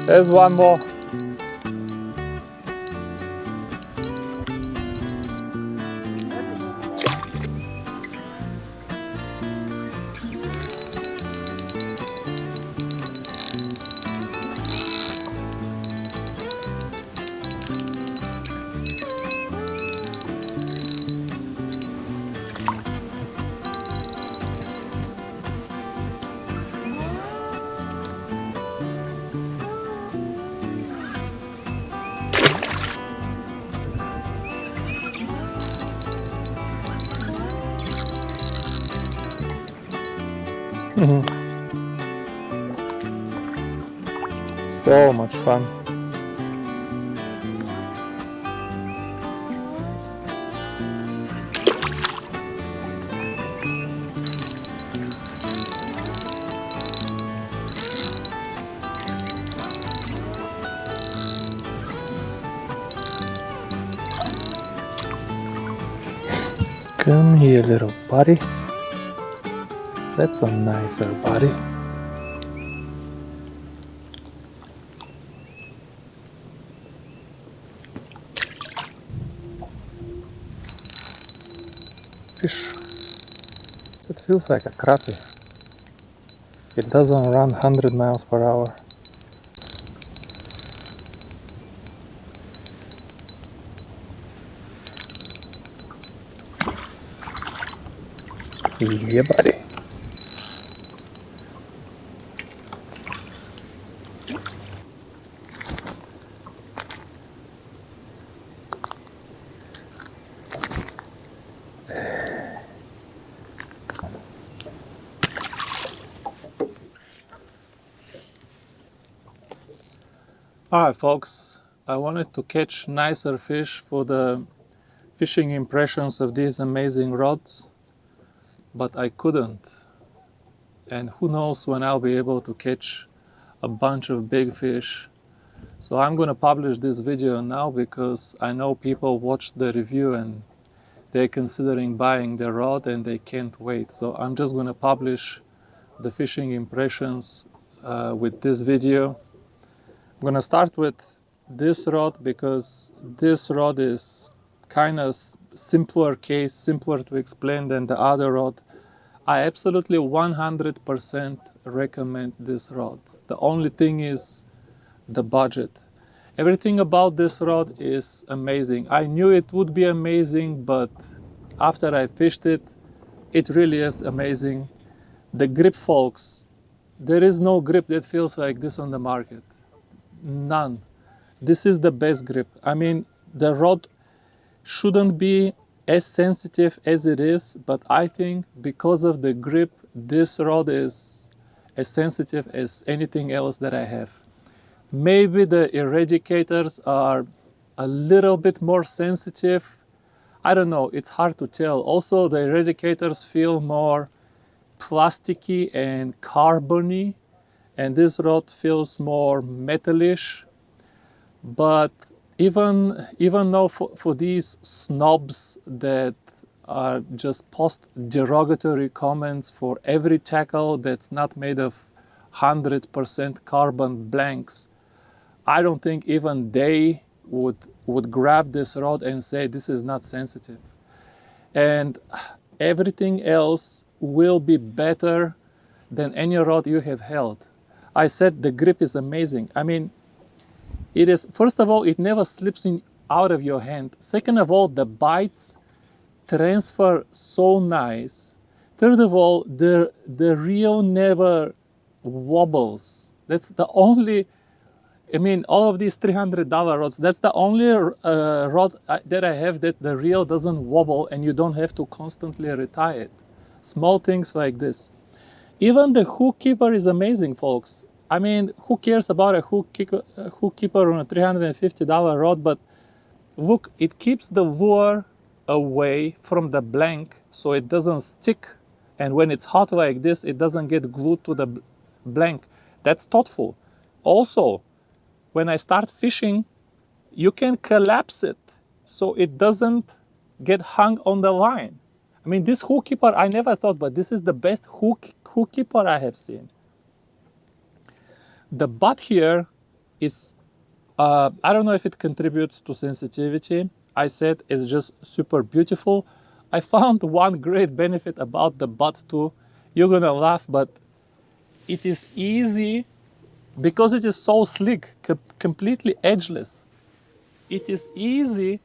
There's one more. So much fun. Come here, little buddy. That's a nicer buddy. Fish. It feels like a crappie. It doesn't run 100 miles per hour. Yeah, buddy. Alright folks, I wanted to catch nicer fish for the fishing impressions of these amazing rods, but I couldn't. And who knows when I'll be able to catch a bunch of big fish. So I'm gonna publish this video now because I know people watched the review and they're considering buying the rod and they can't wait. So I'm just gonna publish the fishing impressions with this video. I'm gonna start with this rod because this rod is kind of simpler case, simpler to explain than the other rod. I absolutely 100% recommend this rod. The only thing is the budget. Everything about this rod is amazing. I knew it would be amazing, but after I fished it, it really is amazing. The grip, folks, there is no grip that feels like this on the market. None. This is the best grip. I mean, the rod shouldn't be as sensitive as it is, but I think because of the grip, this rod is as sensitive as anything else that I have. Maybe the eradicators are a little bit more sensitive. I don't know, it's hard to tell. Also, the eradicators feel more plasticky and carbony, and this rod feels more metallish. But even though for these snobs that are just post derogatory comments for every tackle that's not made of 100% carbon blanks, I don't think even they would grab this rod and say this is not sensitive. And everything else will be better than any rod you have held. I said the grip is amazing. I mean, it is, first of all, it never slips out of your hand. Second of all, the bites transfer so nice. Third of all, the reel never wobbles. That's the only, I mean, all of these $300 rods, that's the only rod that I have that the reel doesn't wobble and you don't have to constantly retie it. Small things like this. Even the hook keeper is amazing, folks. I mean, who cares about a hook keeper on a $350 rod, but look, it keeps the lure away from the blank so it doesn't stick, and when it's hot like this, it doesn't get glued to the blank. That's thoughtful. Also, when I start fishing, you can collapse it so it doesn't get hung on the line. I mean, this hook keeper, I never thought, but this is the best hook keeper I have seen. The butt here It's, I don't know if it contributes to sensitivity. I said it's just super beautiful. I found one great benefit about the butt too. You're gonna laugh, but it is easy because it is so slick, completely edgeless. It is easy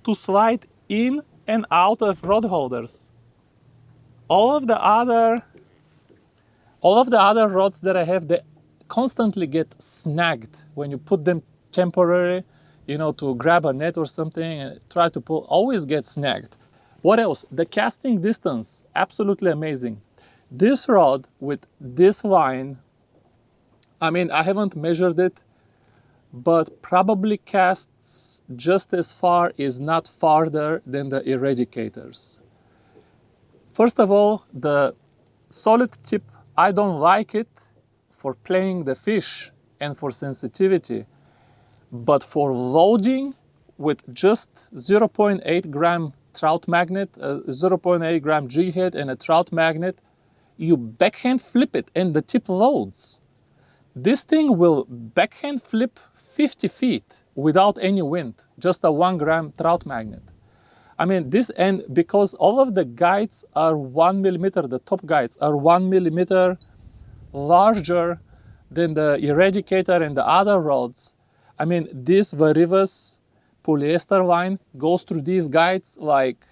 to slide in and out of rod holders. All of the other rods that I have, they constantly get snagged when you put them temporary, to grab a net or something and try to pull, always get snagged. What else? The casting distance, absolutely amazing. This rod with this line, I mean, I haven't measured it, but probably casts just as far, is not farther than the eradicators. First of all, the solid tip, I don't like it for playing the fish and for sensitivity, but for loading with just 0.8 gram trout magnet, 0.8 gram jig head and a trout magnet, you backhand flip it and the tip loads. This thing will backhand flip 50 feet without any wind, just a 1 gram trout magnet. I mean, this, and because all of the guides are 1 millimeter, the top guides are 1 millimeter larger than the eradicator and the other rods. I mean, this Varivas polyester line goes through these guides like,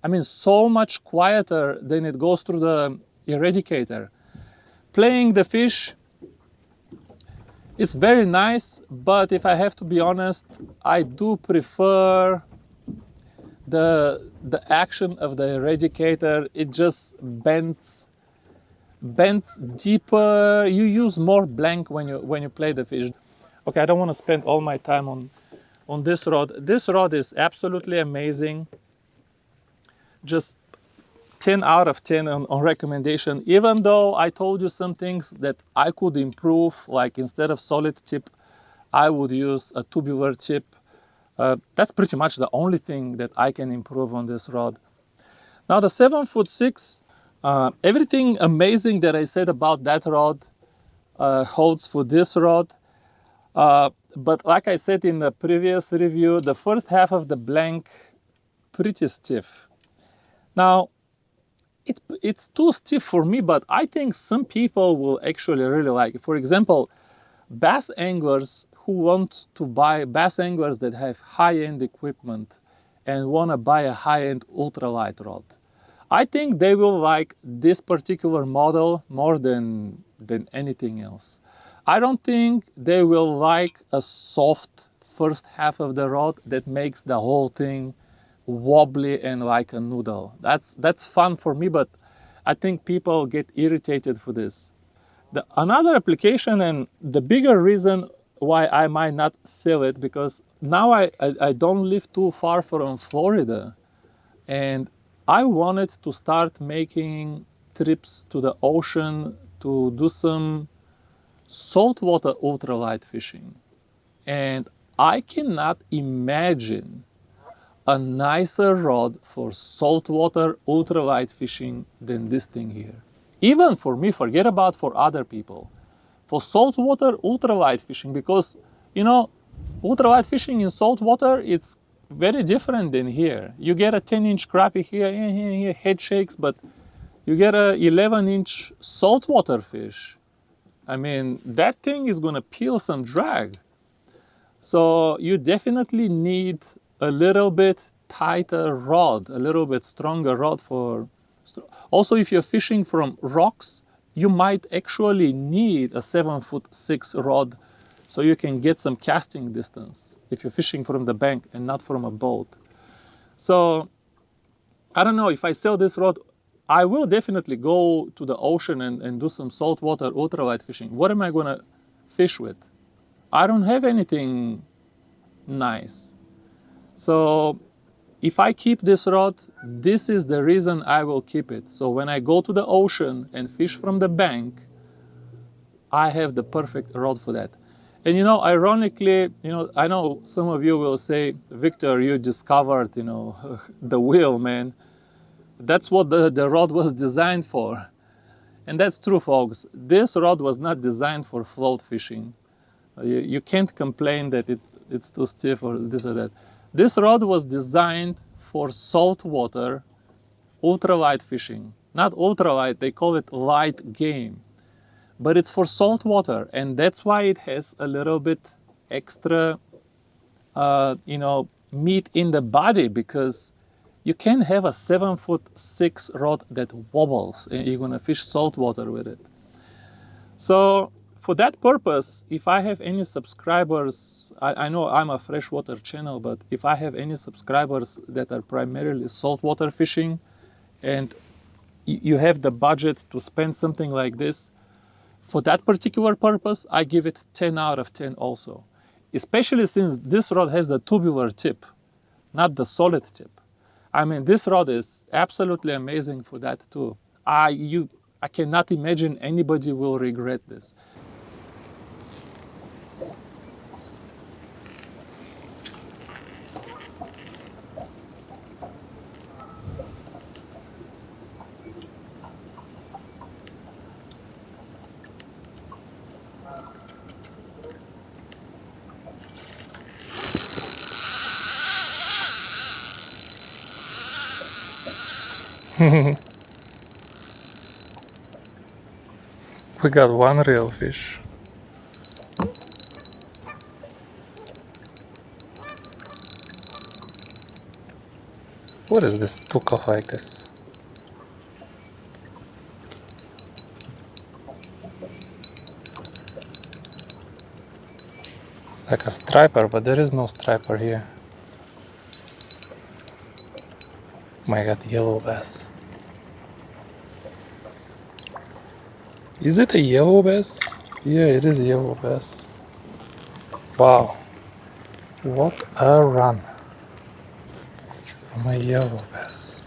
I mean, so much quieter than it goes through the eradicator. Playing the fish is very nice, but if I have to be honest, I do prefer the action of the eradicator. It just bends deeper. You use more blank when you play the fish. Okay, I don't want to spend all my time on this rod. This rod is absolutely amazing. Just 10 out of 10 on recommendation, even though I told you some things that I could improve, like instead of solid tip, I would use a tubular tip. That's pretty much the only thing that I can improve on this rod. Now the 7'6", everything amazing that I said about that rod holds for this rod. But like I said in the previous review, the first half of the blank, pretty stiff. Now, it's too stiff for me, but I think some people will actually really like it. For example, bass anglers who want to buy, bass anglers that have high-end equipment and want to buy a high-end ultralight rod, I think they will like this particular model more than anything else. I don't think they will like a soft first half of the rod that makes the whole thing wobbly and like a noodle. That's fun for me, but I think people get irritated for this. Another application and the bigger reason why I might not sell it, because now I don't live too far from Florida, and I wanted to start making trips to the ocean to do some saltwater ultralight fishing. And I cannot imagine a nicer rod for saltwater ultralight fishing than this thing here. Even for me, forget about for other people. For saltwater ultralight fishing, because, ultralight fishing in saltwater, it's very different than here. You get a 10-inch crappie here, head shakes, but you get a 11-inch saltwater fish. I mean, that thing is gonna peel some drag. So you definitely need a little bit tighter rod, a little bit stronger rod for... Also, if you're fishing from rocks, you might actually need a 7'6" rod so you can get some casting distance if you're fishing from the bank and not from a boat. So, I don't know, if I sell this rod, I will definitely go to the ocean and do some saltwater ultralight fishing. What am I gonna fish with? I don't have anything nice. So if I keep this rod, this is the reason I will keep it. So when I go to the ocean and fish from the bank, I have the perfect rod for that. And ironically, I know some of you will say, Victor, you discovered, the wheel, man. That's what the rod was designed for. And that's true, folks. This rod was not designed for float fishing. You can't complain that it's too stiff or this or that. This rod was designed for saltwater ultralight fishing. Not ultralight, they call it light game. But it's for saltwater, and that's why it has a little bit extra, meat in the body, because you can have a 7'6" rod that wobbles, and you're gonna fish saltwater with it. So for that purpose, if I have any subscribers, I know I'm a freshwater channel, but if I have any subscribers that are primarily saltwater fishing, and you have the budget to spend something like this, for that particular purpose, I give it 10 out of 10 also. Especially since this rod has the tubular tip, not the solid tip. I mean, this rod is absolutely amazing for that too. I cannot imagine anybody will regret this. We got one real fish. What is this took off like this? It's like a striper, but there is no striper here. My god, yellow bass. Is it a yellow bass? Yeah, it is yellow bass. Wow. What a run for my yellow bass.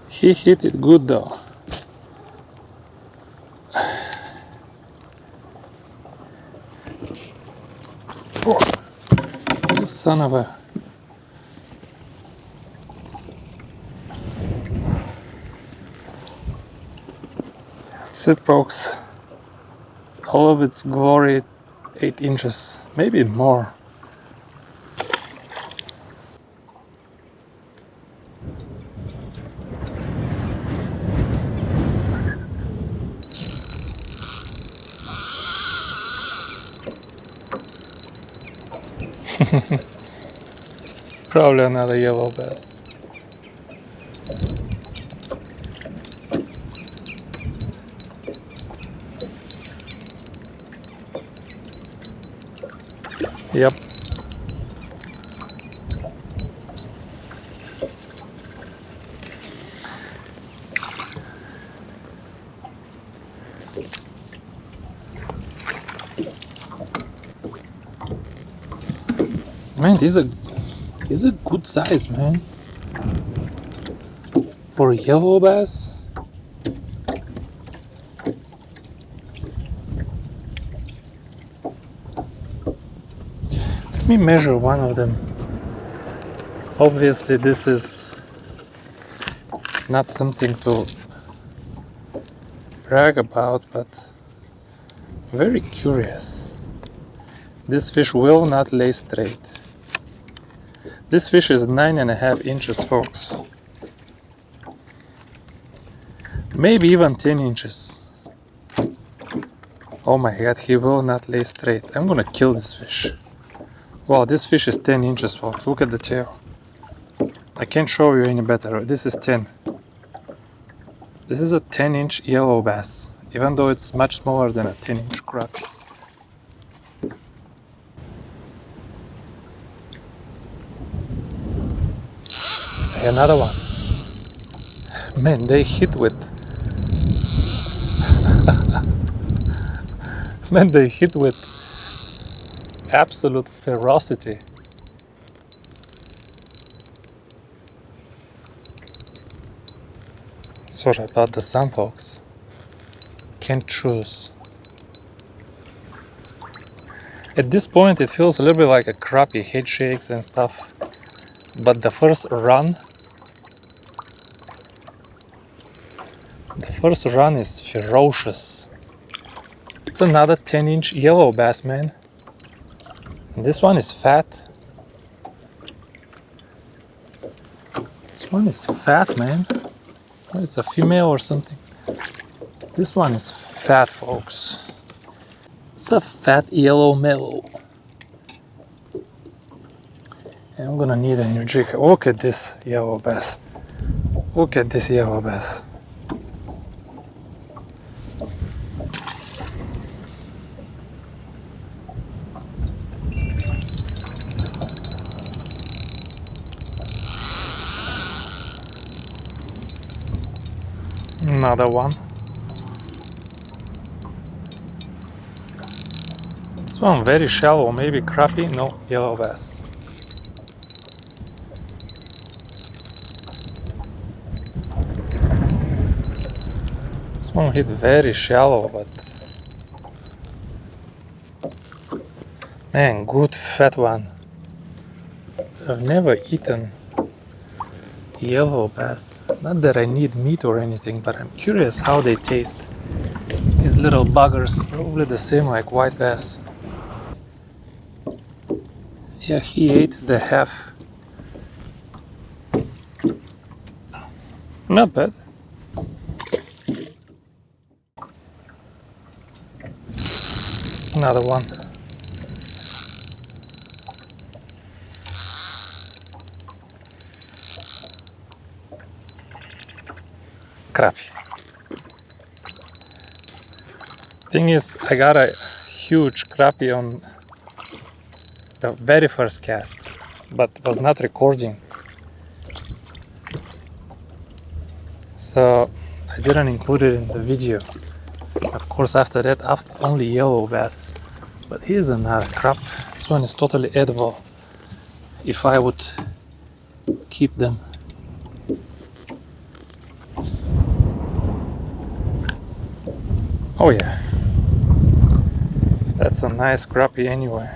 He hit it good though. Oh, you son of a... See folks, all of its glory, 8 inches, maybe more. Probably another yellow bass. Yep. Man, these are good size, man. For a yellow bass. Let me measure one of them. Obviously this is not something to brag about, but very curious. This fish will not lay straight. This fish is 9.5 inches, folks. Maybe even 10 inches. Oh my god, he will not lay straight. I'm gonna kill this fish. Wow, this fish is 10 inches, folks. Look at the tail. I can't show you any better. This is 10. This is a 10-inch yellow bass, even though it's much smaller than a 10-inch crappie. Another one. Man, they hit with... Man, they hit with absolute ferocity. Sorry about the sun, folks. Can't choose. At this point, it feels a little bit like a crappie, head shakes and stuff. but the first run is ferocious. It's another 10-inch yellow bass, man. And this one is fat. This one is fat, man. Oh, it's a female or something. This one is fat, folks. It's a fat yellow male. And I'm gonna need a new jig. Look at this yellow bass. Look at this yellow bass. Another one. This one very shallow, maybe crappie, no, yellow bass. This one hit very shallow, but man, good fat one. I've never eaten yellow bass. Not that I need meat or anything, but I'm curious how they taste. These little buggers, probably the same like white bass. Yeah, he ate the half. Not bad. Another one. Crappie. Thing is, I got a huge crappie on the very first cast, but was not recording. So I didn't include it in the video. Of course, after that, only yellow bass. But here's another crap. This one is totally edible if I would keep them. Oh yeah, that's a nice crappie anyway.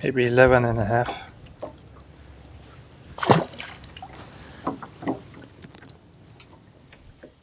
Maybe 11 and a half.